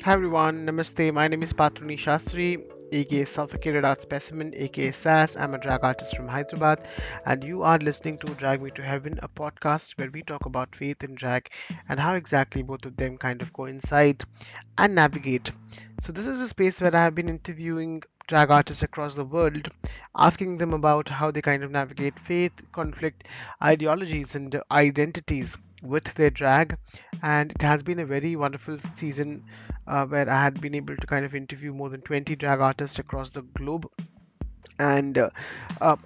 Hi everyone, Namaste. My name is Patruni Shastri, aka Suffocated Art Specimen, aka SAS. I'm a drag artist from Hyderabad, and you are listening to Drag Me to Heaven, a podcast where we talk about faith and drag and how exactly both of them kind of coincide and navigate. So, this is a space where I have been interviewing drag artists across the world, asking them about how they kind of navigate faith, conflict, ideologies, and identities with their drag. And it has been a very wonderful season where I had been able to kind of interview more than 20 drag artists across the globe. And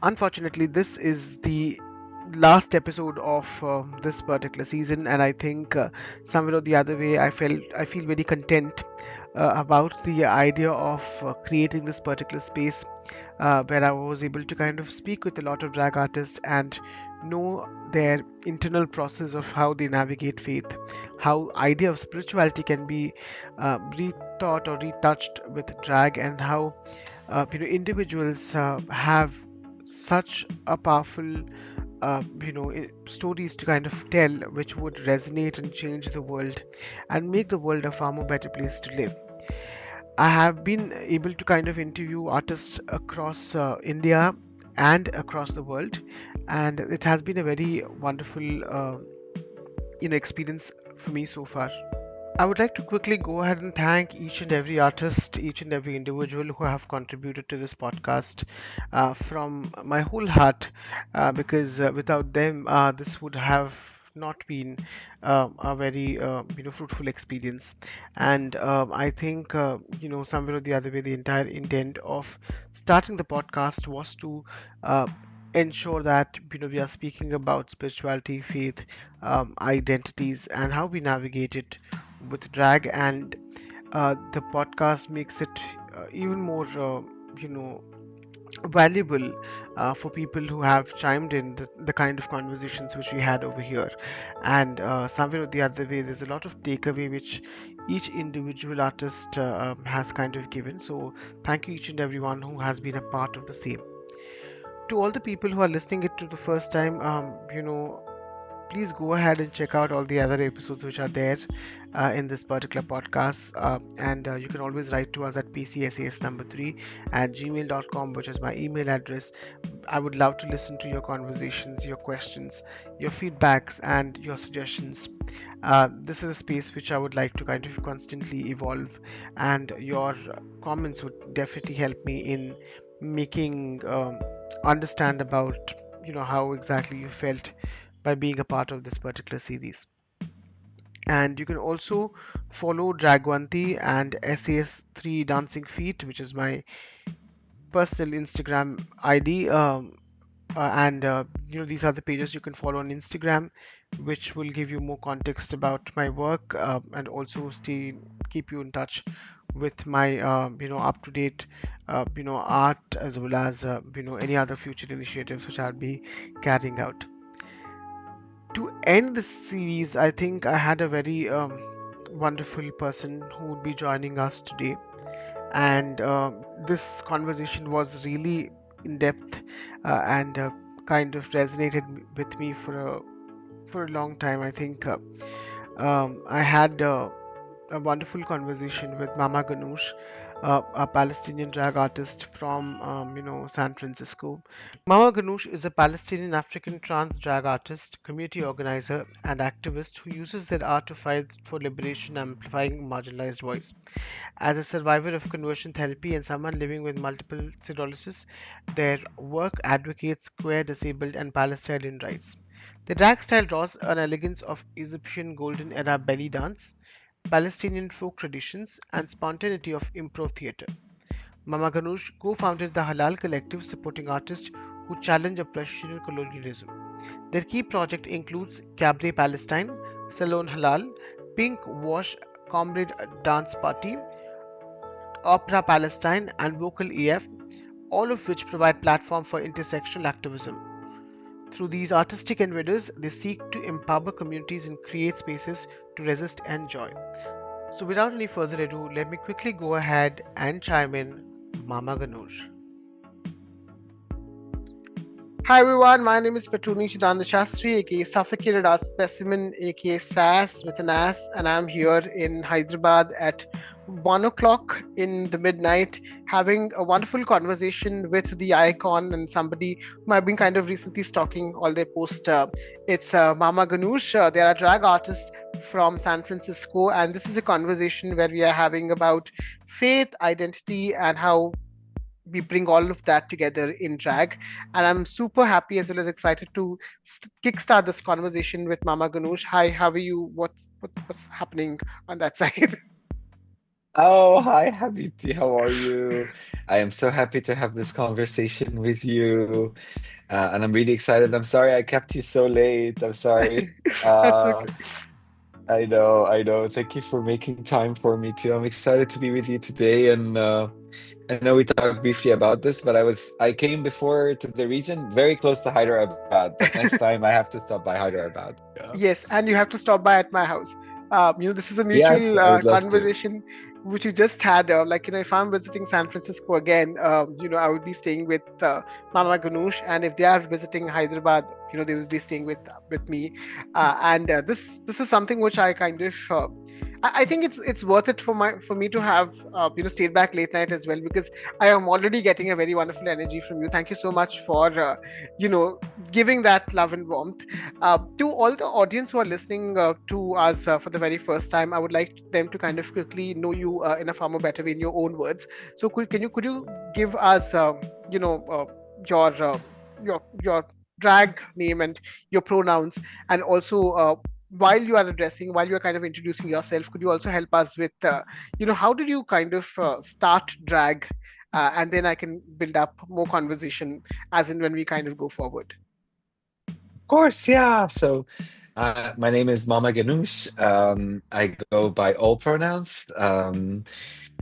unfortunately, this is the last episode of this particular season, and I think somewhere or the other way, I feel very content about the idea of creating this particular space where I was able to kind of speak with a lot of drag artists and know their internal process of how they navigate faith, how idea of spirituality can be rethought or retouched with drag, and how individuals have such a powerful stories to kind of tell which would resonate and change the world and make the world a far more better place to live. I have been able to kind of interview artists across India and across the world, and it has been a very wonderful experience for me so far. I would like to quickly go ahead and thank each and every artist, each and every individual who have contributed to this podcast from my whole heart, because without them, this would have not been a very fruitful experience. And I think somewhere or the other way, the entire intent of starting the podcast was to ensure that we are speaking about spirituality, faith, identities, and how we navigate it with drag, and the podcast makes it even more you know valuable for people who have chimed in the kind of conversations which we had over here. And somewhere or the other way, there's a lot of takeaway which each individual artist has kind of given. So thank you each and everyone who has been a part of the same. To all the people who are listening it to the first time, please go ahead and check out all the other episodes which are there in this particular podcast. And you can always write to us at pcsas number 3 at gmail.com, which is my email address. I would love to listen to your conversations, your questions, your feedbacks, and your suggestions. This is a space which I would like to kind of constantly evolve, and your comments would definitely help me in making understand about how exactly you felt by being a part of this particular series. And you can also follow Dragwanti and SAS3 Dancing Feet, which is my personal Instagram ID. And these are the pages you can follow on Instagram, which will give you more context about my work, and also keep you in touch with my up to date art, as well as any other future initiatives which I'll be carrying out. To end this series, I think I had a very wonderful person who would be joining us today, and this conversation was really in depth and kind of resonated with me for a long time. I think I had a wonderful conversation with Mama Gannush, a Palestinian drag artist from San Francisco. Mama Gannush is a Palestinian African trans drag artist, community organizer, and activist who uses their art to fight for liberation, amplifying marginalized voice. As a survivor of conversion therapy and someone living with multiple sclerosis, their work advocates queer, disabled, and Palestinian rights. The drag style draws an elegance of Egyptian golden era belly dance, Palestinian folk traditions, and spontaneity of improv theater. Mama Ganush co-founded the Halal Collective, supporting artists who challenge oppression and colonialism. Their key project includes Cabaret Palestine, Salon Halal, Pink Wash Comrade Dance Party, Opera Palestine, and Vocal EF, all of which provide platform for intersectional activism. Through these artistic endeavors, they seek to empower communities and create spaces to resist and joy. So without any further ado, let me quickly go ahead and chime in Mama Ganush. Hi everyone, my name is Patruni Shastri, aka Suffocated Art Specimen, aka SAS with an ass, and I'm here in Hyderabad at 1 o'clock in the midnight, having a wonderful conversation with the icon and somebody whom I've been kind of recently stalking all their posts. It's Mama Gannush. They are a drag artist from San Francisco, and this is a conversation where we are having about faith, identity, and how we bring all of that together in drag. And I'm super happy as well as excited to kickstart this conversation with Mama Ganoush. Hi, how are you? What's happening on that side? Oh, hi, Habibti. How are you? I am so happy to have this conversation with you. And I'm really excited. I'm sorry I kept you so late. I'm sorry. That's Uh, okay. I know, I know. Thank you for making time for me too. I'm excited to be with you today. And I know we talked briefly about this, but I came before to the region very close to Hyderabad. But next time I have to stop by Hyderabad. Yeah. Yes, and you have to stop by at my house. This is a Yes, mutual I would love to. conversation which we just had. If I'm visiting San Francisco again, I would be staying with Mama Ganush, and if they are visiting Hyderabad, they will be staying with me. And this is something which I kind of. I think it's worth it for me to have stayed back late night as well, because I am already getting a very wonderful energy from you. Thank you so much for you know giving that love and warmth. To all the audience who are listening to us for the very first time, I would like them to kind of quickly know you in a far more better way in your own words. So could you give us your your drag name and your pronouns, and also while you are kind of introducing yourself, could you also help us with how did you kind of start drag, and then I can build up more conversation as in when we kind of go forward. Of course, yeah. So, my name is Mama Ganoush. I go by all pronouns.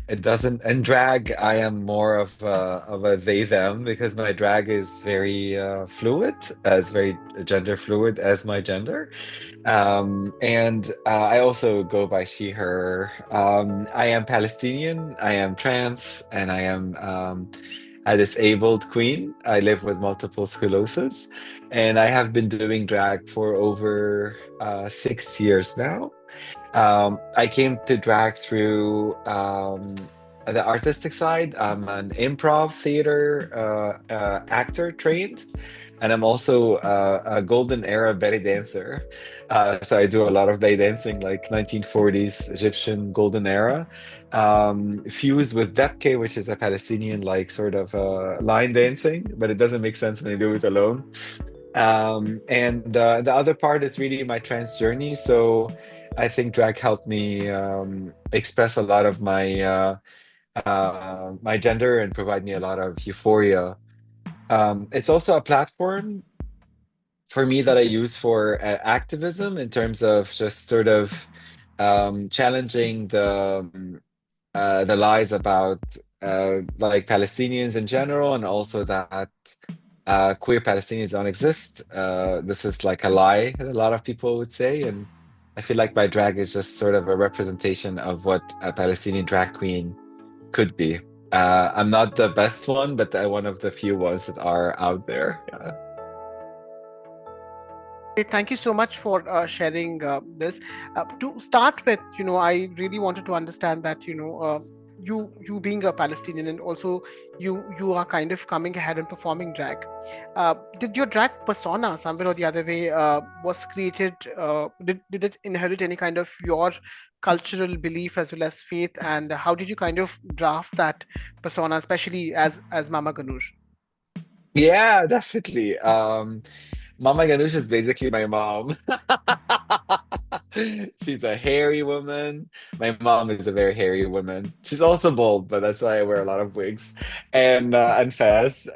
It doesn't, and drag, I am more of a they them because my drag is very fluid, as very gender fluid as my gender. And I also go by she, her. I am Palestinian, I am trans, and I am a disabled queen. I live with multiple sclerosis, and I have been doing drag for over 6 years now. I came to drag through the artistic side. I'm an improv theater actor trained, and I'm also a golden era belly dancer. So I do a lot of belly dancing, like 1940s Egyptian golden era, fused with debke, which is a Palestinian like sort of line dancing, but it doesn't make sense when you do it alone. And the other part is really my trans journey. So I think drag helped me express a lot of my gender and provide me a lot of euphoria. It's also a platform for me that I use for activism in terms of just sort of challenging the lies about like Palestinians in general, and also that queer Palestinians don't exist. This is like a lie that a lot of people would say, and I feel like my drag is just sort of a representation of what a Palestinian drag queen could be. I'm not the best one, but one of the few ones that are out there. Yeah. Hey, thank you so much for sharing this. To start with, I really wanted to understand that, you being a Palestinian, and also you are kind of coming ahead and performing drag. Did your drag persona, somewhere or the other way, was created? Did it inherit any kind of your cultural belief as well as faith? And how did you kind of draft that persona, especially as Mama Ganush? Yeah, definitely. Mama Ganush is basically my mom. She's a hairy woman. My mom is a very hairy woman. She's also bald, but that's why I wear a lot of wigs and fast.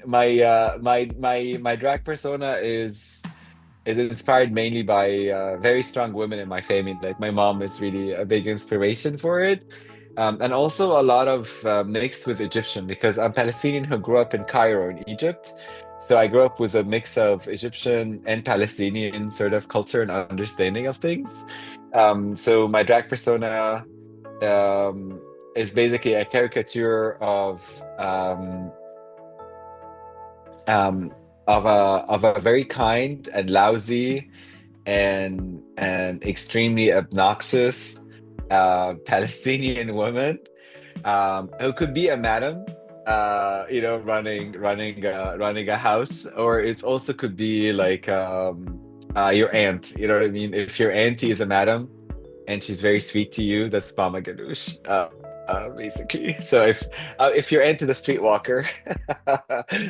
My drag persona is inspired mainly by very strong women in my family. Like my mom is really a big inspiration for it. And also a lot of mixed with Egyptian because I'm Palestinian who grew up in Cairo in Egypt. So I grew up with a mix of Egyptian and Palestinian sort of culture and understanding of things. So my drag persona um, is basically a caricature um, of a very kind and lousy and extremely obnoxious Palestinian woman who could be a madam, running a house, or it also could be like your aunt. You know what I mean? If your auntie is a madam and she's very sweet to you, that's Mama Ganoush, basically. So if you're into the streetwalker,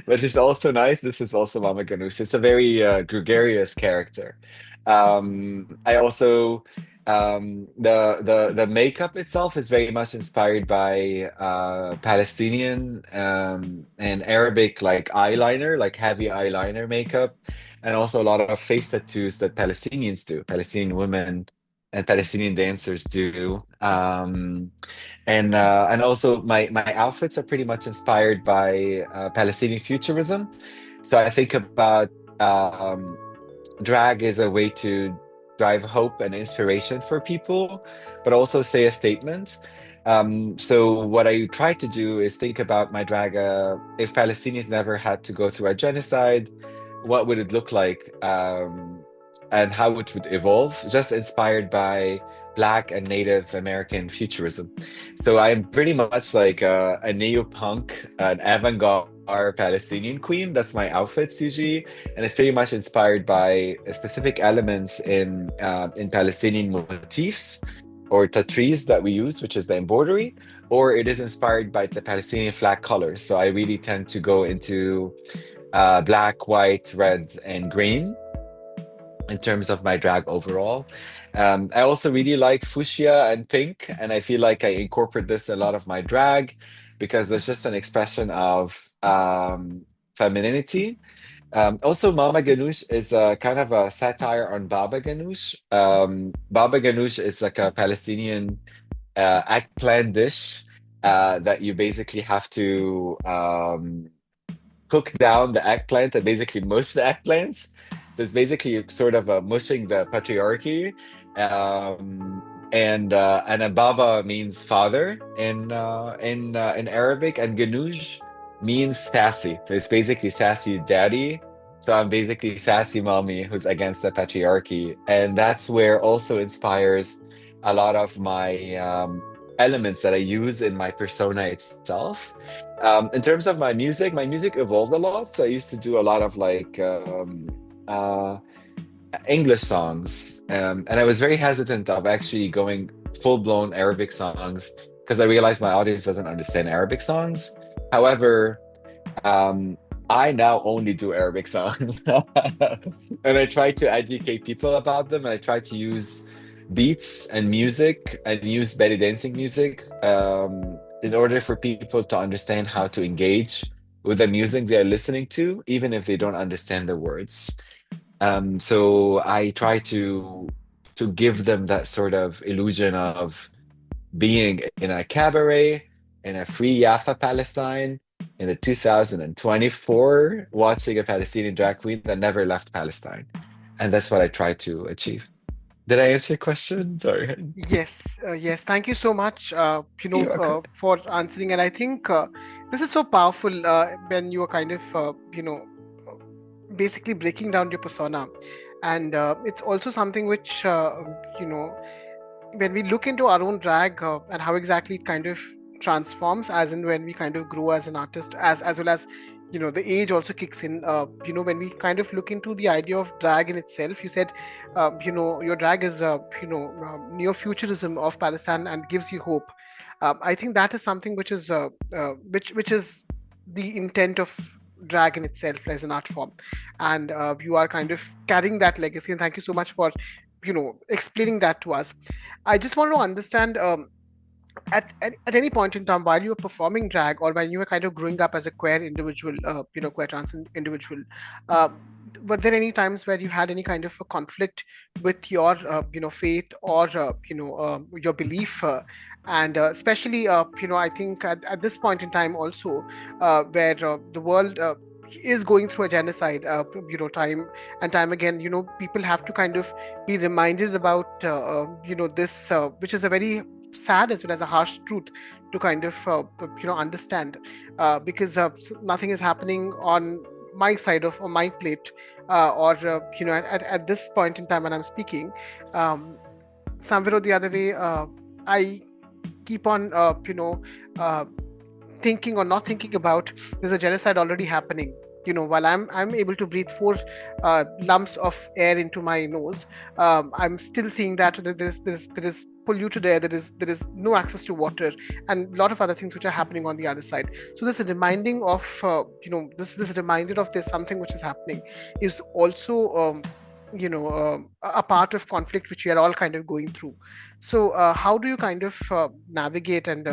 but she's also nice, this is also Mama Ganoush. It's a very gregarious character. I also the makeup itself is very much inspired by Palestinian and Arabic like eyeliner, like heavy eyeliner makeup, and also a lot of face tattoos that Palestinians do, Palestinian women and Palestinian dancers do. And also my outfits are pretty much inspired by Palestinian futurism. So I think about um, drag is a way to drive hope and inspiration for people, but also say a statement. So what I try to do is think about my drag. If Palestinians never had to go through a genocide, what would it look like, and how it would evolve? Just inspired by Black and Native American futurism. So I'm pretty much like a neo-punk, an avant-garde Palestinian queen. That's my outfits usually, and it's pretty much inspired by specific elements in Palestinian motifs or tatrees that we use, which is the embroidery, or it is inspired by the Palestinian flag colors. So I really tend to go into black, white, red, and green in terms of my drag overall. I also really like fuchsia and pink, and I feel like I incorporate this in a lot of my drag because there's just an expression of femininity. Also, Mama Ganoush is a kind of a satire on Baba Ganoush. Baba Ganoush is like a Palestinian eggplant dish that you basically have to cook down the eggplant and basically mush the eggplants. So it's basically sort of mushing the patriarchy. And a baba means father in Arabic, and Ganush means sassy. So it's basically sassy daddy. So I'm basically sassy mommy who's against the patriarchy, and that's where also inspires a lot of my elements that I use in my persona itself. In terms of my music evolved a lot. So I used to do a lot of like uh, English songs, and I was very hesitant of actually going full-blown Arabic songs because I realized my audience doesn't understand Arabic songs. However, um, I now only do Arabic songs, and I try to educate people about them. And I try to use beats and music and use belly dancing music in order for people to understand how to engage with the music they're listening to, even if they don't understand the words. So I try to give them that sort of illusion of being in a cabaret in a free Jaffa, Palestine in the 2024, watching a Palestinian drag queen that never left Palestine. And that's what I try to achieve. Did I answer your question? Sorry. Yes, yes. Thank you so much, You're welcome. for answering. And I think this is so powerful when you are kind of, basically breaking down your persona. And it's also something which, you know, when we look into our own drag and how exactly it kind of transforms as in when we kind of grow as an artist, as well as the age also kicks in, when we kind of look into the idea of drag in itself. You said your drag is neo-futurism of Palestine and gives you hope. I think that is something which is which is the intent of drag in itself as an art form, and you are kind of carrying that legacy, and thank you so much for explaining that to us. I just want to understand, at any point in time while you were performing drag, or when you were kind of growing up as a queer individual, queer trans individual, uh, were there any times where you had any kind of a conflict with your faith, or your belief, and especially I think at this point in time also, where the world is going through a genocide, time and time again, people have to kind of be reminded about this, which is a very sad as well as a harsh truth to kind of understand, because nothing is happening on my side of on my plate, or at this point in time when I'm speaking, somewhere or the other way, I keep on, uh, thinking or not thinking about, there's a genocide already happening. While I'm able to breathe four lumps of air into my nose, I'm still seeing that there is polluted air, there is no access to water, and a lot of other things which are happening on the other side. So this reminding of, this reminder of there's something which is happening is also, a part of conflict which we are all kind of going through. So how do you kind of navigate, and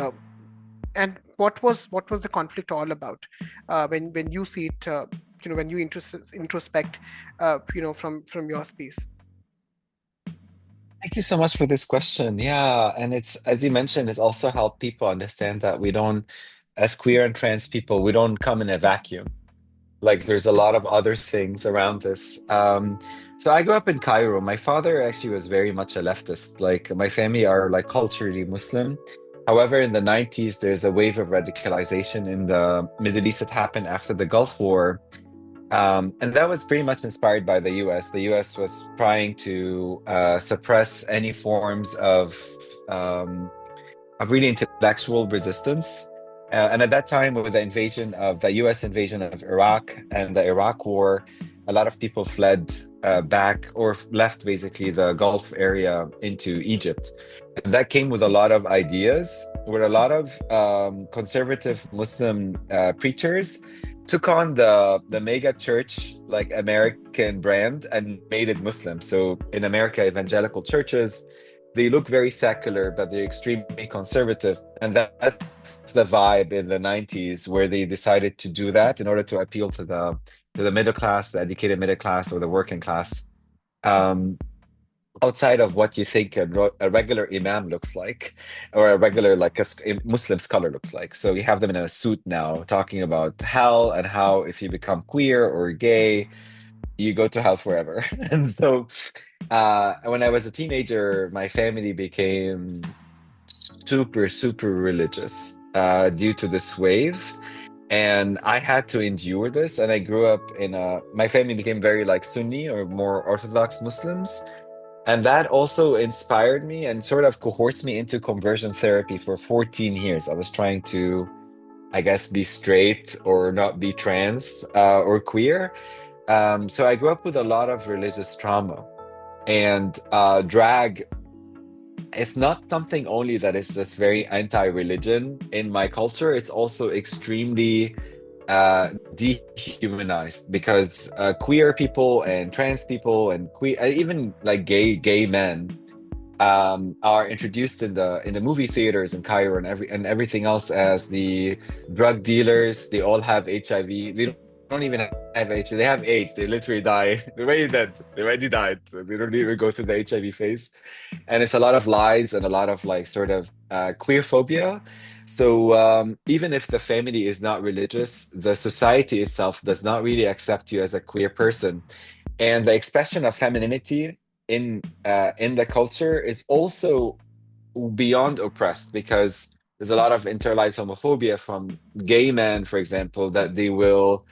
what was the conflict all about, when you see it, when you introspect, from your space? Thank you so much for this question. Yeah, and it's as you mentioned, it's also helped people understand that we don't, as queer and trans people, we don't come in a vacuum. Like there's a lot of other things around this. So I grew up in Cairo. My father actually was very much a leftist. Like my family are like culturally Muslim. However, in the 90s, there's a wave of radicalization in the Middle East that happened after the Gulf War. And that was pretty much inspired by the US. The US was trying to suppress any forms um, of really intellectual resistance. And at that time, with the invasion of the US invasion of Iraq and the Iraq War, a lot of people fled back or left basically the Gulf area into Egypt. And that came with a lot of ideas, where a lot of conservative Muslim preachers took on the mega church like American brand and made it Muslim. So in America, evangelical churches, they look very secular, but they're extremely conservative. And that's the vibe in the 90s, where they decided to do that in order to appeal to the middle class, the educated middle class, or the working class. Um, Outside of what you think a regular imam looks like, or a regular like a Muslim scholar looks like. So you have them in a suit now talking about hell and how if you become queer or gay, you go to hell forever. And so when I was a teenager, my family became super, super religious due to this wave. And I had to endure this. And I grew up my family became very like Sunni or more Orthodox Muslims. And that also inspired me and sort of cohorts me into conversion therapy for 14 years. I was trying to, I guess, be straight or not be trans or queer. So I grew up with a lot of religious trauma. And drag it's not something only that is just very anti-religion in my culture. It's also extremely dehumanized because queer people and trans people and queer, even like gay men are introduced in the movie theaters in Cairo and everything else as the drug dealers. They all have HIV. They don't even have HIV. They have AIDS. They literally die. They're already dead. They already died. They don't even go through the HIV phase. And it's a lot of lies and a lot of like sort of queer phobia. So even if the family is not religious, the society itself does not really accept you as a queer person. And the expression of femininity in the culture is also beyond oppressed because there's a lot of internalized homophobia from gay men, for example, that they will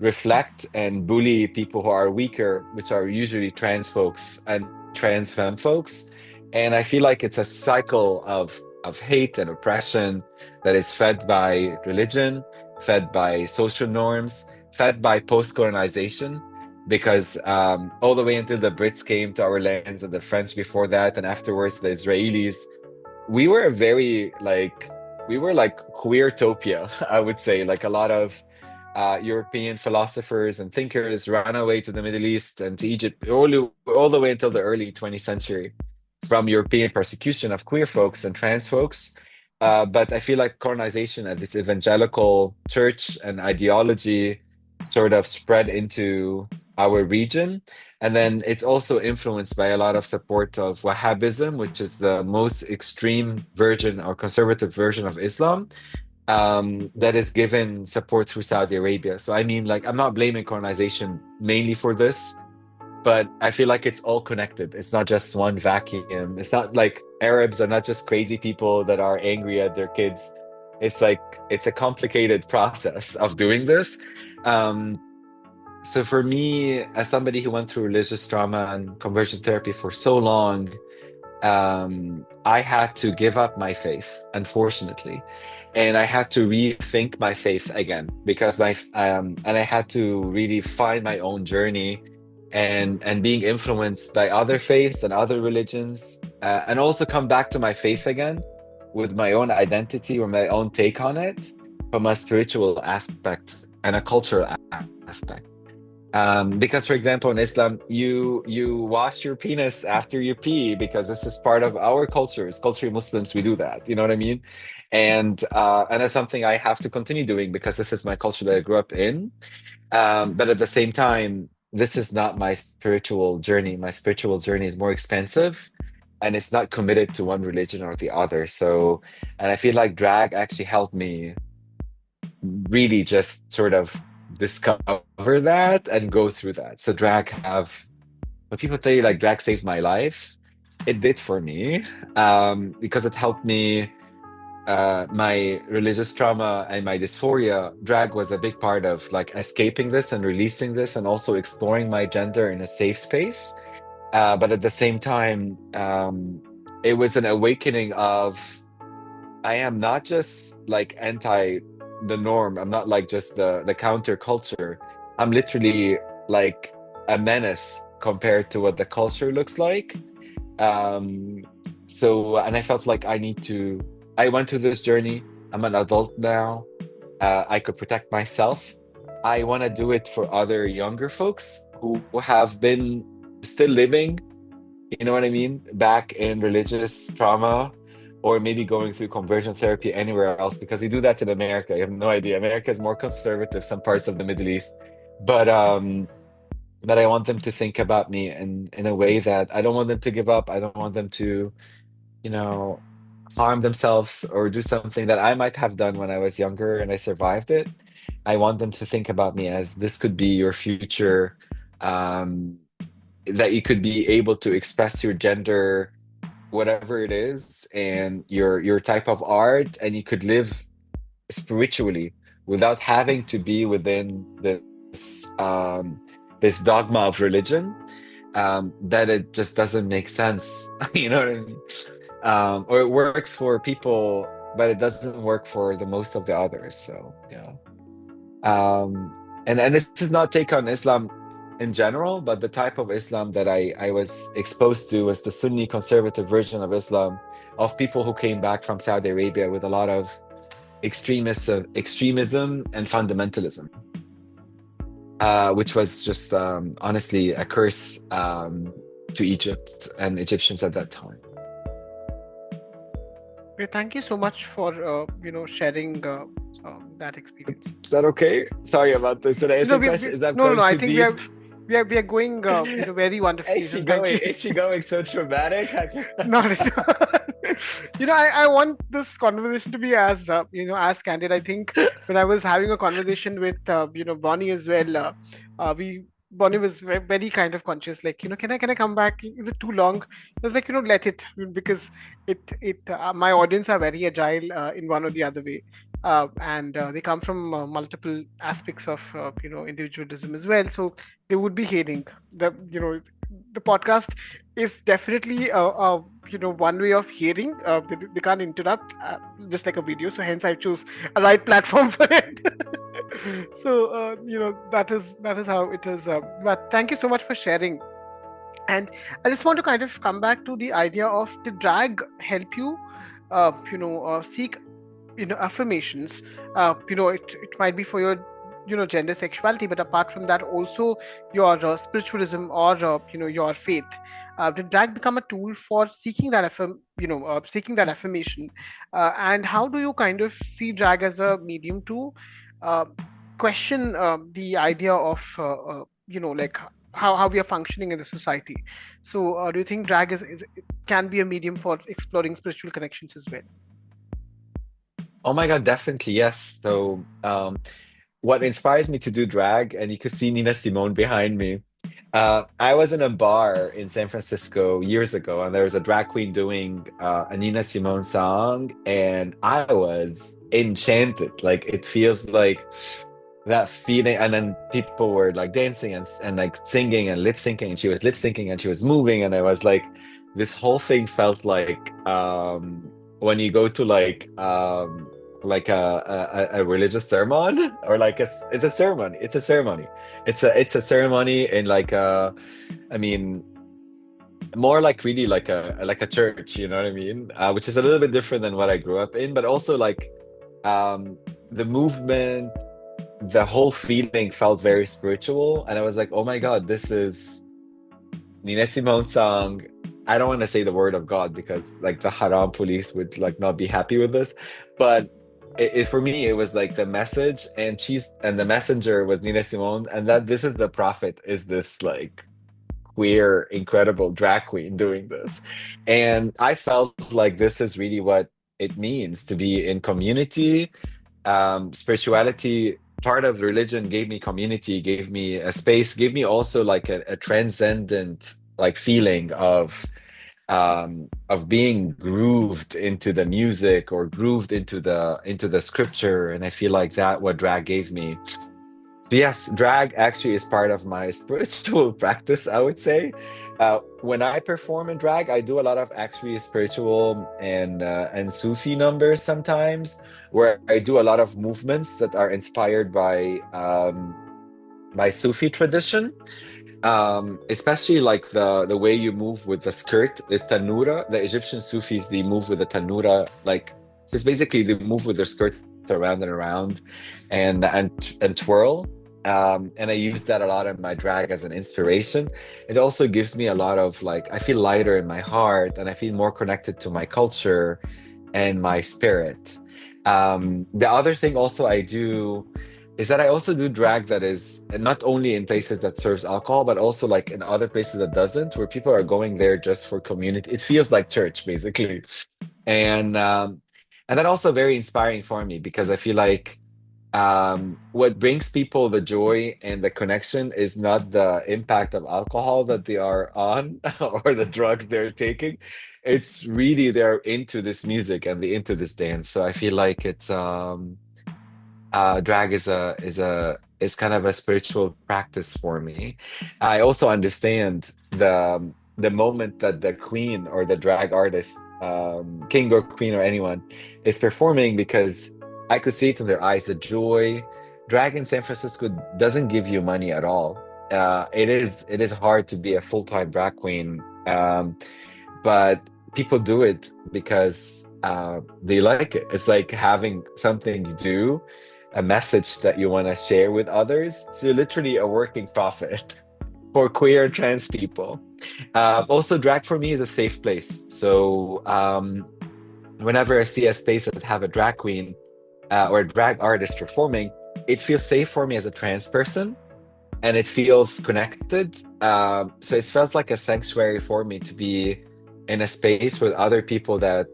reflect and bully people who are weaker, which are usually trans folks and trans femme folks. And I feel like it's a cycle of hate and oppression that is fed by religion, fed by social norms, fed by post-colonization. Because all the way until the Brits came to our lands and the French before that, and afterwards the Israelis, we were a very like we were like queertopia, I would say. Like a lot of European philosophers and thinkers ran away to the Middle East and to Egypt all the way until the early 20th century from European persecution of queer folks and trans folks. But I feel like colonization and this evangelical church and ideology sort of spread into our region. And then it's also influenced by a lot of support of Wahhabism, which is the most extreme version or conservative version of Islam that is given support through Saudi Arabia. So I mean, like, I'm not blaming colonization mainly for this, but I feel like it's all connected. It's not just one vacuum. It's not like Arabs are not just crazy people that are angry at their kids. It's like it's a complicated process of doing this. Um, so for me, as somebody who went through religious trauma and conversion therapy for so long, I had to give up my faith, unfortunately, and I had to rethink my faith again because and I had to really find my own journey, and being influenced by other faiths and other religions, and also come back to my faith again with my own identity or my own take on it from a spiritual aspect and a cultural aspect. Because, for example, in Islam, you wash your penis after you pee because this is part of our cultures. Culture Muslims, we do that. You know what I mean? And it's something I have to continue doing because this is my culture that I grew up in. But at the same time, this is not my spiritual journey. My spiritual journey is more expensive, and it's not committed to one religion or the other. So, and I feel like drag actually helped me really just sort of discover that and go through that. So drag have when people tell you like drag saved my life, it did for me. Because it helped me my religious trauma and my dysphoria. Drag was a big part of like escaping this and releasing this and also exploring my gender in a safe space. But at the same time, it was an awakening of I am not just like anti the norm. I'm not like just the counterculture. I'm literally like a menace compared to what the culture looks like. Um, and I felt like I went through this journey. I'm an adult now. I could protect myself. I want to do it for other younger folks who have been still living, you know what I mean, back in religious trauma, or maybe going through conversion therapy anywhere else, because they do that in America. You have no idea. America is more conservative, some parts of the Middle East. But I want them to think about me in a way that I don't want them to give up. I don't want them to, you know, harm themselves or do something that I might have done when I was younger and I survived it. I want them to think about me as this could be your future, um, that you could be able to express your gender, whatever it is, and your type of art, and you could live spiritually without having to be within this dogma of religion, that it just doesn't make sense. You know what I mean? Or it works for people, but it doesn't work for the most of the others. So yeah. And this is not take on Islam in general, but the type of Islam that I was exposed to was the Sunni conservative version of Islam, of people who came back from Saudi Arabia with a lot of extremism and fundamentalism, which was just honestly a curse to Egypt and Egyptians at that time. Okay, thank you so much for sharing that experience. Is that okay? Sorry about this. Did I You know, answer your question? Is that no, no, no. going I too think we are deep? going very wonderfully. Is So she thank you. going? Is she going so traumatic? Not at all. I want this conversation to be as as candid. I think when I was having a conversation with Bonnie as well, we Bonnie was very kind of conscious, like, can I come back? Is it too long? I was like, let it, because it my audience are very agile in one or the other way. And they come from multiple aspects of individualism as well, so they would be hating the podcast is definitely one way of hearing. They can't interrupt, just like a video, so hence I choose a right platform for it. So that is how it is. But thank you so much for sharing. And I just want to kind of come back to the idea of, did drag help you seek affirmations? It might be for your gender sexuality, but apart from that also your spiritualism, or your faith. Did drag become a tool for seeking that seeking that affirmation? And how do you kind of see drag as a medium to uh, question the idea of like how we are functioning in the society? So do you think drag is can be a medium for exploring spiritual connections as well? Oh my God, definitely, yes. So, what inspires me to do drag, and you could see Nina Simone behind me. I was in a bar in San Francisco years ago, and there was a drag queen doing a Nina Simone song, and I was enchanted. Like, it feels like that feeling, and then people were like dancing and like singing and lip syncing, and she was lip syncing and she was moving, and I was like, this whole thing felt when you go to like a religious sermon or like it's a ceremony. It's a ceremony. It's a ceremony in like a I mean more like really like a church, you know what I mean? Which is a little bit different than what I grew up in, but also like um the movement, the whole feeling felt very spiritual, and I was like, oh my God, this is Nina Simone song. I don't want to say the word of God because like the haram police would like not be happy with this, but for me it was like the message, and the messenger was Nina Simone, and that this is the prophet is this like queer, incredible drag queen doing this. And I felt like this is really what it means to be in community. Spirituality, part of religion gave me community, gave me a space, gave me also like a transcendent like feeling of being grooved into the music or grooved into the scripture. And I feel like that what drag gave me. So yes, drag actually is part of my spiritual practice, I would say. When I perform in drag, I do a lot of actually spiritual and Sufi numbers sometimes, where I do a lot of movements that are inspired by Sufi tradition. Especially like the way you move with the skirt, the tanura. The Egyptian Sufis, they move with the tanura, like just basically they move with their skirt around and around and twirl. And I use that a lot in my drag as an inspiration. It also gives me a lot of like I feel lighter in my heart and I feel more connected to my culture and my spirit. The other thing also I do is that I also do drag that is not only in places that serves alcohol, but also like in other places that doesn't, where people are going there just for community. It feels like church, basically. And and that also very inspiring for me because I feel like what brings people the joy and the connection is not the impact of alcohol that they are on or the drugs they're taking. It's really they're into this music and they into this dance. So I feel like it's drag is kind of a spiritual practice for me. I also understand the moment that the queen or the drag artist, king or queen or anyone, is performing because I could see it in their eyes, the joy. Drag in San Francisco doesn't give you money at all. It is hard to be a full-time drag queen, but people do it because they like it. It's like having something to do, a message that you want to share with others. So you're literally a working prophet for queer and trans people. Also, drag for me is a safe place. So whenever I see a space that have a drag queen or a drag artist performing, it feels safe for me as a trans person and it feels connected. So it feels like a sanctuary for me to be in a space with other people that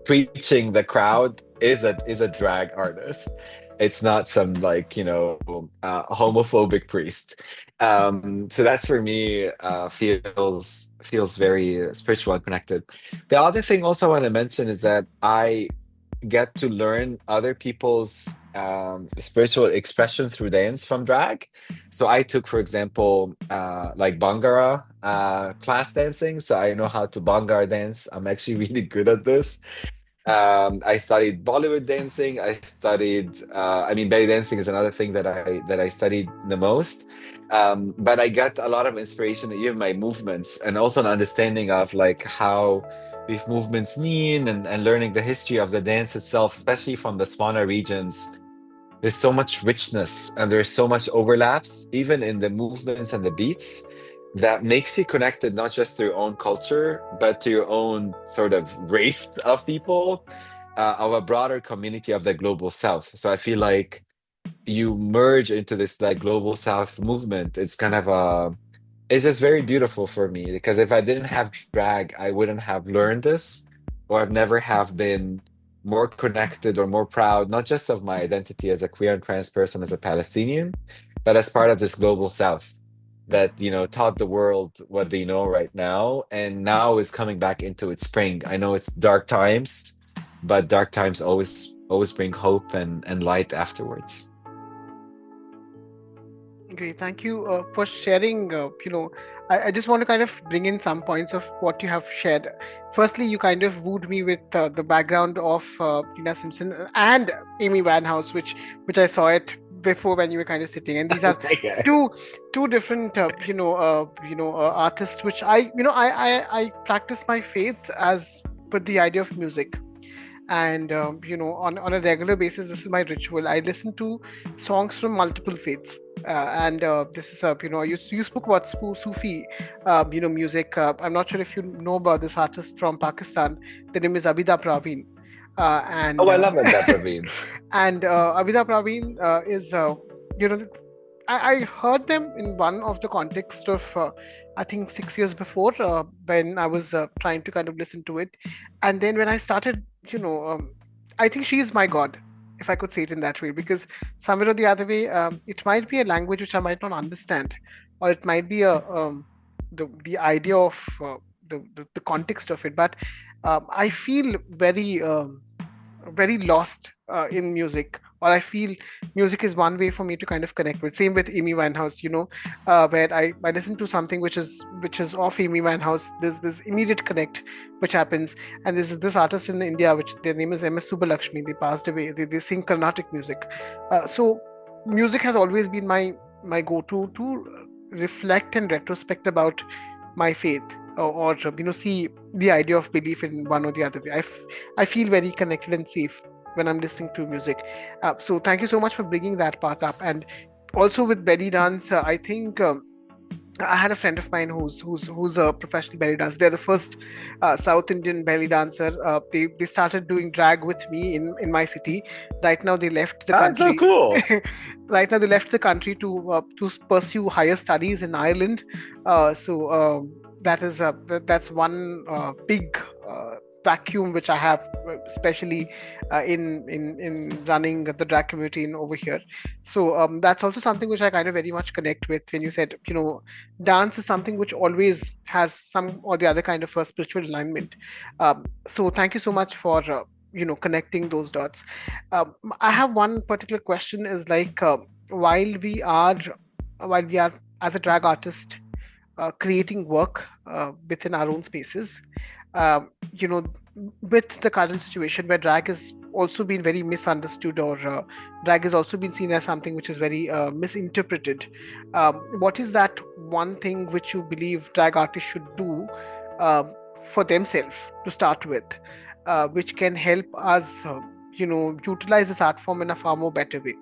preaching the crowd is a drag artist. It's not some like homophobic priest. So that's for me feels very spiritual and connected. The other thing also I want to mention is that I get to learn other people's spiritual expression through dance from drag. So I took, for example, like Bhangra class dancing. So I know how to Bhangra dance. I'm actually really good at this. I studied Bollywood dancing. I mean, belly dancing is another thing that I studied the most. But I got a lot of inspiration in even my movements and also an understanding of like how these movements mean and learning the history of the dance itself, especially from the Swana regions. There's so much richness and there's so much overlaps, even in the movements and the beats, that makes you connected not just to your own culture, but to your own sort of race of people, of a broader community of the global south. So I feel like you merge into this like global south movement. It's just very beautiful for me because if I didn't have drag, I wouldn't have learned this, or I've never have been more connected or more proud, not just of my identity as a queer and trans person, as a Palestinian, but as part of this global South that, taught the world what they know right now, and now is coming back into its spring. I know it's dark times, but dark times always bring hope and light afterwards. Great, thank you for sharing. I just want to kind of bring in some points of what you have shared. Firstly, you kind of wooed me with the background of Tina Simpson and Amy Winehouse, which I saw it before when you were kind of sitting, and these are Okay. two two different artists which I practice my faith as with the idea of music. And on a regular basis, this is my ritual. I listen to songs from multiple faiths, and this is you spoke about Sufi music. I'm not sure if you know about this artist from Pakistan. The name is Abida Praveen, Oh, and I love that, Praveen. and Abida Praveen is you know I heard them in one of the context of I think 6 years before, when I was trying to kind of listen to it, and then when I started, I think she is my god, if I could say it in that way, because somewhere or the other way, it might be a language which I might not understand, or it might be a the idea of the context of it, but I feel very lost in music, or I feel music is one way for me to kind of connect with. Same with Amy Winehouse, where I listen to something which is of Amy Winehouse. There's this immediate connect which happens, and there's this artist in India, which their name is MS Subbulakshmi. They passed away. They sing Carnatic music. So music has always been my go-to to reflect and retrospect about my faith, or see the idea of belief in one or the other way. I feel very connected and safe when I'm listening to music. So thank you so much for bringing that part up. And also with belly dance, I think I had a friend of mine who's a professional belly dancer. They're the first South Indian belly dancer. They started doing drag with me in my city. Right now they left the Ah, it's so country. cool. Right now they left the country to pursue higher studies in Ireland. That's one big vacuum which I have, especially in running the drag community in over here. So that's also something which I kind of very much connect with when you said, dance is something which always has some or the other kind of a spiritual alignment. So thank you so much for connecting those dots. I have one particular question is like, while we are while we are as a drag artist creating work within our own spaces, you know, with the current situation where drag has also been very misunderstood, or drag has also been seen as something which is very misinterpreted. What is that one thing which you believe drag artists should do for themselves to start with, which can help us, utilize this art form in a far more better way?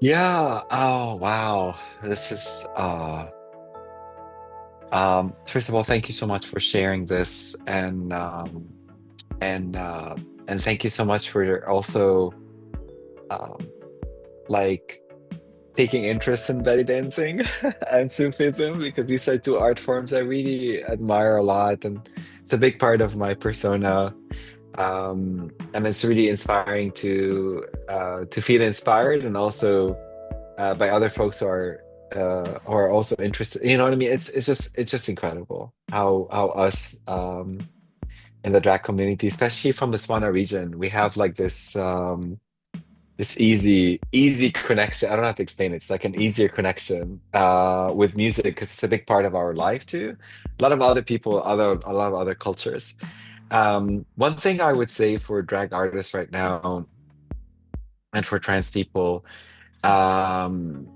Yeah. Oh, wow. This is first of all, thank you so much for sharing this, and and thank you so much for also um like taking interest in belly dancing and Sufism, because these are two art forms I really admire a lot, and it's a big part of my persona. And it's really inspiring to feel inspired, and also by other folks who are also interested. You know what I mean? It's just incredible how us in the drag community, especially from the Swana region, we have like this easy connection. I don't have to explain it. It's like an easier connection with music, because it's a big part of our life too. A lot of other people, a lot of other cultures. One thing I would say for drag artists right now and for trans people, um,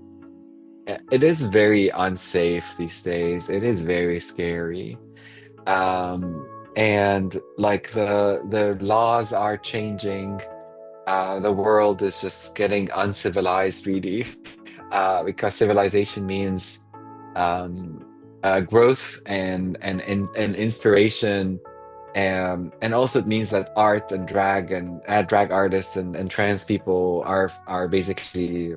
it is very unsafe these days. It is very scary. And like the laws are changing. The world is just getting uncivilized, really, because civilization means um, growth and inspiration, and also it means that art and drag artists and trans people are basically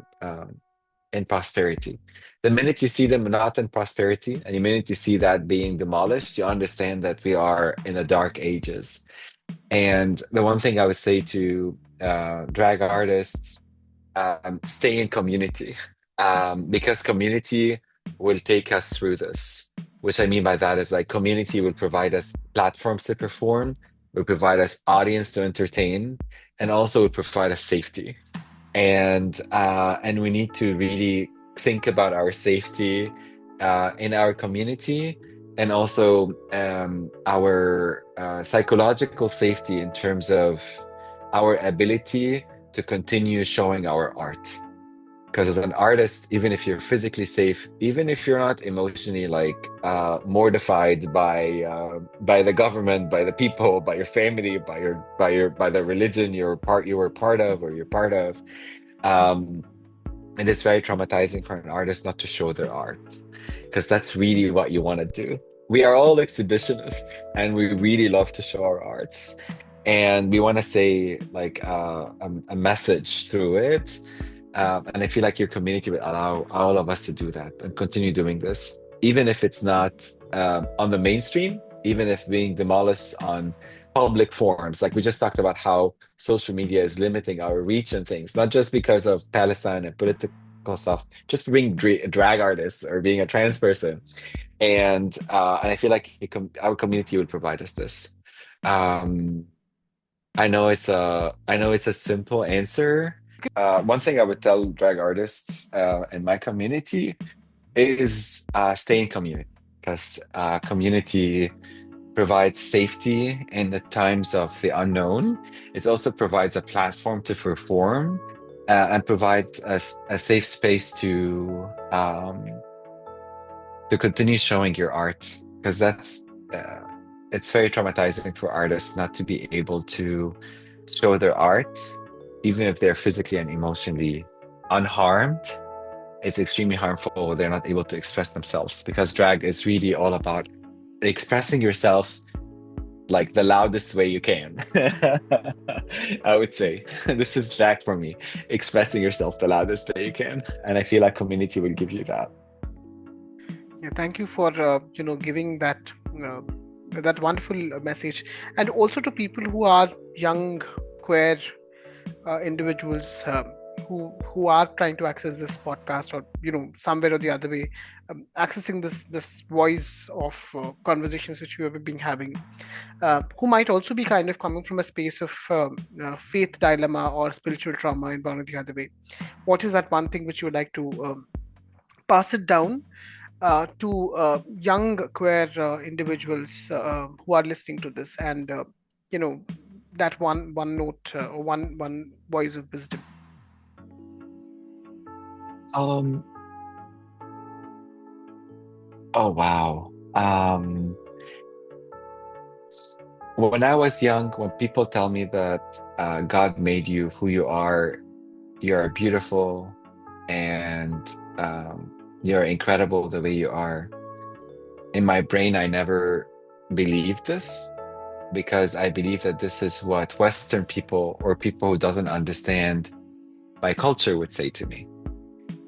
in prosperity. The minute you see them not in prosperity, and the minute you see that being demolished, you understand that we are in the dark ages. And the one thing I would say to drag artists, stay in community, because community will take us through this. Which I mean by that is like community will provide us platforms to perform, will provide us audience to entertain, and also will provide us safety. And we need to really think about our safety in our community, and also our psychological safety in terms of our ability to continue showing our art. Because as an artist, even if you're physically safe, even if you're not emotionally like mortified by the government, by the people, by your family, by the religion you were part of or you're part of, um, and it's very traumatizing for an artist not to show their art, because that's really what you want to do. We are all exhibitionists, and we really love to show our arts, and we want to say like a message through it. And I feel like your community will allow all of us to do that and continue doing this, even if it's not on the mainstream, even if being demolished on public forums. Like we just talked about how social media is limiting our reach and things, not just because of Palestine and political stuff, just for being drag artists or being a trans person. And I feel like our community would provide us this. Um, I know it's a simple answer. One thing I would tell drag artists in my community is stay in community, because community provides safety in the times of the unknown. It also provides a platform to perform and provide a safe space to continue showing your art, because uh, it's very traumatizing for artists not to be able to show their art, even if they're physically and emotionally unharmed. It's extremely harmful. They're not able to express themselves, because drag is really all about expressing yourself like the loudest way you can. I would say this is drag for me, expressing yourself the loudest way you can. And I feel like community will give you that. Yeah, thank you for giving uh, that wonderful message, and also to people who are young queer individuals who are trying to access this podcast, or somewhere or the other way, accessing this voice of conversations which we have been having, who might also be kind of coming from a space of faith dilemma or spiritual trauma in one or the other way. What is that one thing which you would like to pass it down to young queer individuals who are listening to this, and you know that one note or one voice of wisdom? Um, oh wow. When I was young, when people tell me that God made you who you are beautiful, and you're incredible the way you are. In my brain, I never believed this, because I believe that this is what Western people or people who doesn't understand my culture would say to me.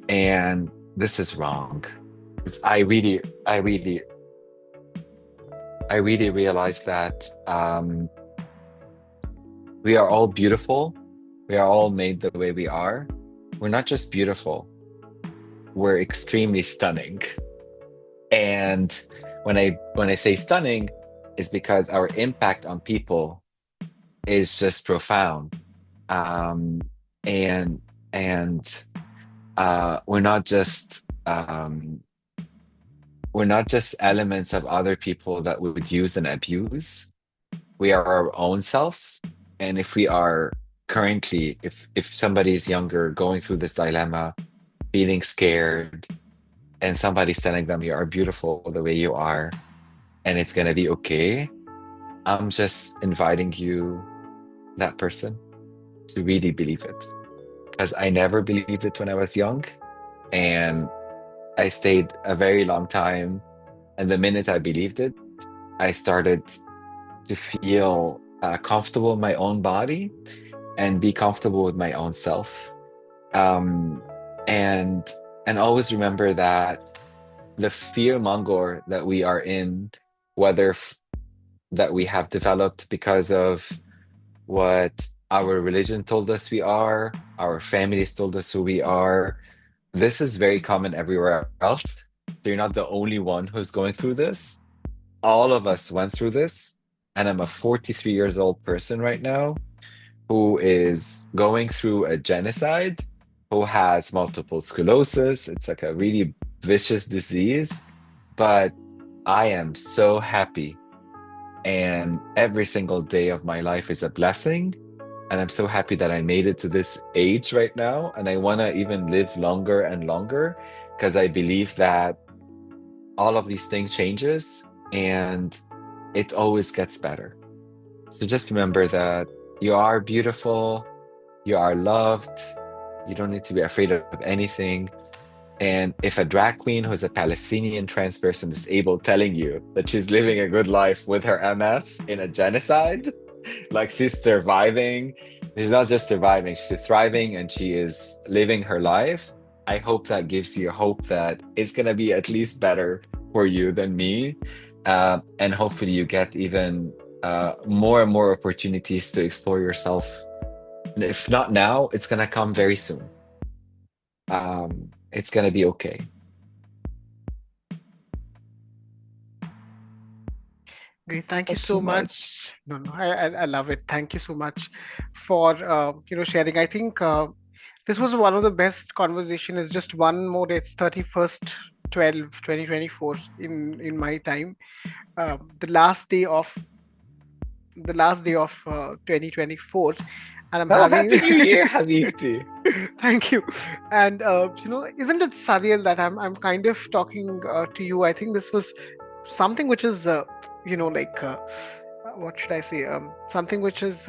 And this is wrong. 'Cause I really realized that we are all beautiful. We are all made the way we are. We're not just beautiful, we're extremely stunning. And when I say stunning, it's because our impact on people is just profound. Um, and and we're not just elements of other people that we would use and abuse. We are our own selves. And if we are currently, if somebody is younger, going through this dilemma, feeling scared, and somebody's telling them you are beautiful the way you are, and it's gonna be okay, I'm just inviting you, that person, to really believe it. Because I never believed it when I was young, and I stayed a very long time. And the minute I believed it, I started to feel comfortable in my own body and be comfortable with my own self. Um, and and always remember that the fear mongor that we are in, whether that we have developed because of what our religion told us we are, our families told us who we are. This is very common everywhere else. So you're not the only one who's going through this. All of us went through this. And I'm a 43 years old person right now who is going through a genocide. who has multiple sclerosis. It's like a really vicious disease, but I am so happy. And every single day of my life is a blessing. And I'm so happy that I made it to this age right now. And I want to even live longer and longer because I believe that all of these things changes and it always gets better. So just remember that you are beautiful, you are loved, you don't need to be afraid of anything. And if a drag queen who's a Palestinian trans person is able telling you that she's living a good life with her MS in a genocide, like she's surviving, she's not just surviving, she's thriving and she is living her life. I hope that gives you hope that it's gonna be at least better for you than me. And hopefully you get even more and more opportunities to explore yourself. And if not now, it's gonna come very soon. It's gonna be okay. Great. Thank you Not too so much. much. No, no, I love it. Thank you so much for sharing. I think this was one of the best conversation. It's just one more. It's 31st 12 2024 in my time. The last day of 2024, and I'm Oh, having. Happy New Year, Habibti. Thank you. And isn't it surreal that I'm kind of talking to you? I think this was something which is like what should I say? Something which is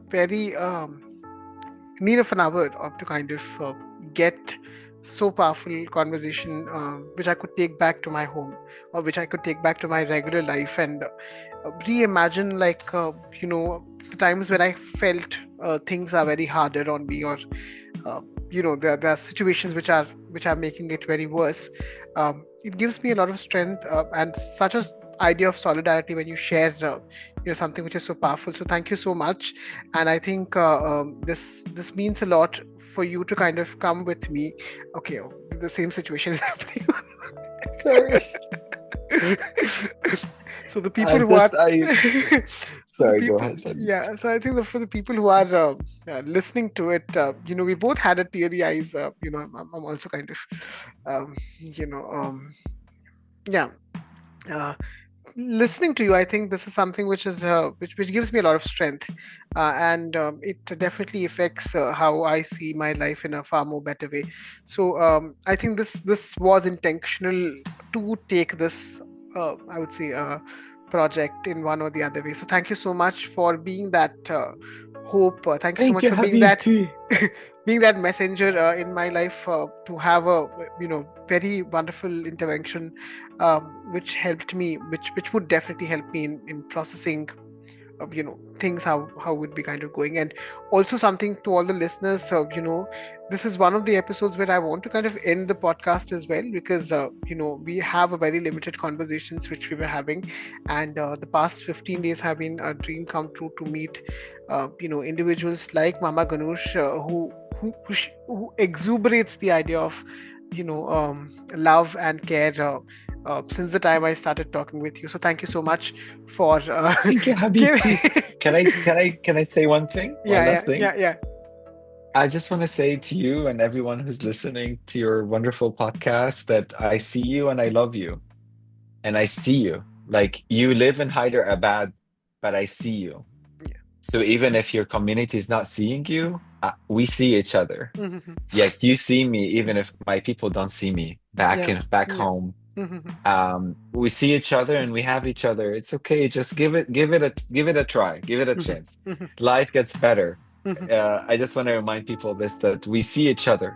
very need of an hour of to kind of get so powerful conversation which I could take back to my home, or which I could take back to my regular life, and reimagine, like the times when I felt things are very harder on me, or uh, there are situations which are making it very worse. It gives me a lot of strength, and such a idea of solidarity when you share something which is so powerful. So thank you so much. And I think this means a lot for you to kind of come with me. Okay, the same situation is happening. Sorry. So the people I who are just I so the sorry, go people, ahead, Habibti. yeah, so I think for the people who are listening to it, we both had a teary eyes. I'm also kind of you know yeah, uh, listening to you. I think this is something which is which gives me a lot of strength, and it definitely affects how I see my life in a far more better way. So I think this was intentional to take this, I would say, project in one or the other way. So thank you so much for being that hope. Thank you so Thank much you, for being that Habibti. being that messenger in my life, to have a very wonderful intervention, which helped me, which would definitely help me in processing things, how would be kind of going. And also something to all the listeners, this is one of the episodes where I want to kind of end the podcast as well, because we have a very limited conversations which we were having, and the past 15 days have been a dream come true to meet individuals like Mama Ganush, who exuberates the idea of love and care, since the time I started talking with you. So thank you so much for Thank you, give. Habibti. Can I say one thing? One Yeah, last yeah, thing? yeah, yeah. I just want to say to you and everyone who's listening to your wonderful podcast that I see you and I love you. And I see you. Like you live in Hyderabad, but I see you. Yeah. So even if your community is not seeing you, we see each other. Mhm. Yeah, you see me, even if my people don't see me Yeah, back yeah. home. Mhm. We see each other and we have each other. It's okay. Just give it a try. Give it a Mhm. chance. Mhm. Life gets better. Mhm. I just want to remind people this that we see each other.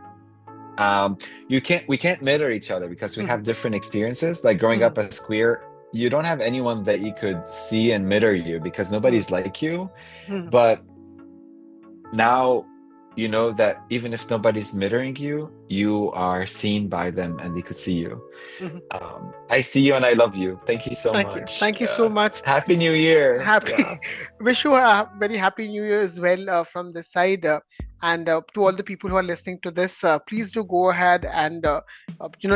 Um, we can't mirror each other because we Mhm. have different experiences. Like growing Mhm. up as queer, you don't have anyone that you could see and mirror you because Mhm. nobody's like you. Mhm. But now you know that even if nobody's mirroring you, you are seen by them and they could see you. Mhm. I see you and I love you. Thank you so Thank you. much. Thank you so Yeah. much. Happy New Year. Happy Yeah. wish you a very happy new year as well, from this side. And to all the people who are listening to this, please do go ahead and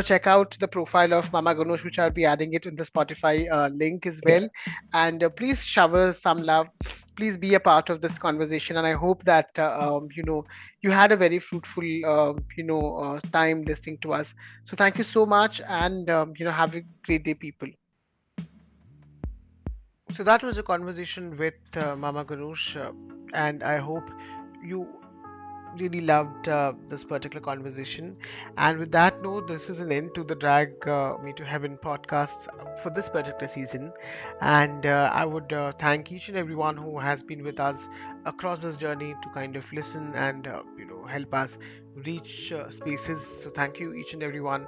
check out the profile of Mama Ganush, which I'll be adding it in the Spotify link as Yeah. well. And please shower some love. Please be a part of this conversation, and I hope that you had a very fruitful time listening to us. So thank you so much, and have a great day, people. So that was a conversation with Mama Ganush, and I hope you really loved this particular conversation. And with that note, this is an end to the Drag Me to Heaven podcasts for this particular season. And I would thank each and everyone who has been with us across this journey to kind of listen and help us reach spaces. So thank you each and everyone.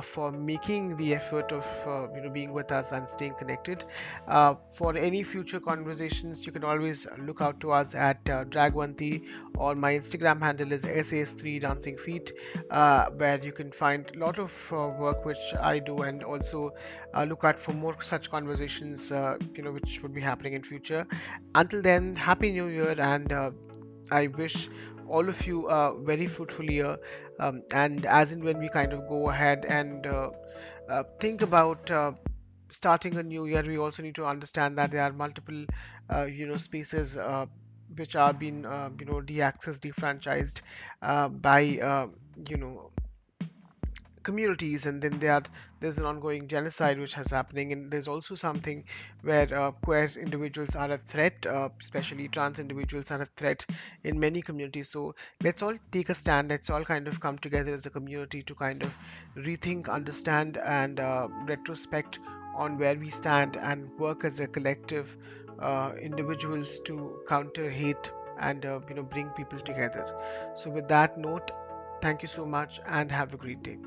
For making the effort of being with us and staying connected. For any future conversations, you can always look out to us at Dragwanti, or my Instagram handle is SAS3 Dancing Feet, where you can find a lot of work which I do, and also look out for more such conversations, which would be happening in future. Until then, Happy New Year, and I wish all of you a very fruitful year. And as in when we kind of go ahead and think about starting a new year, we also need to understand that there are multiple, spaces which are being, de-accessed, defranchised by, you know, communities, and then there's an ongoing genocide which has happening, and there's also something where queer individuals are a threat, especially trans individuals are a threat in many communities. So let's all take a stand, let's all kind of come together as a community to kind of rethink, understand, and retrospect on where we stand, and work as a collective individuals to counter hate and bring people together. So with that note, thank you so much and have a great day.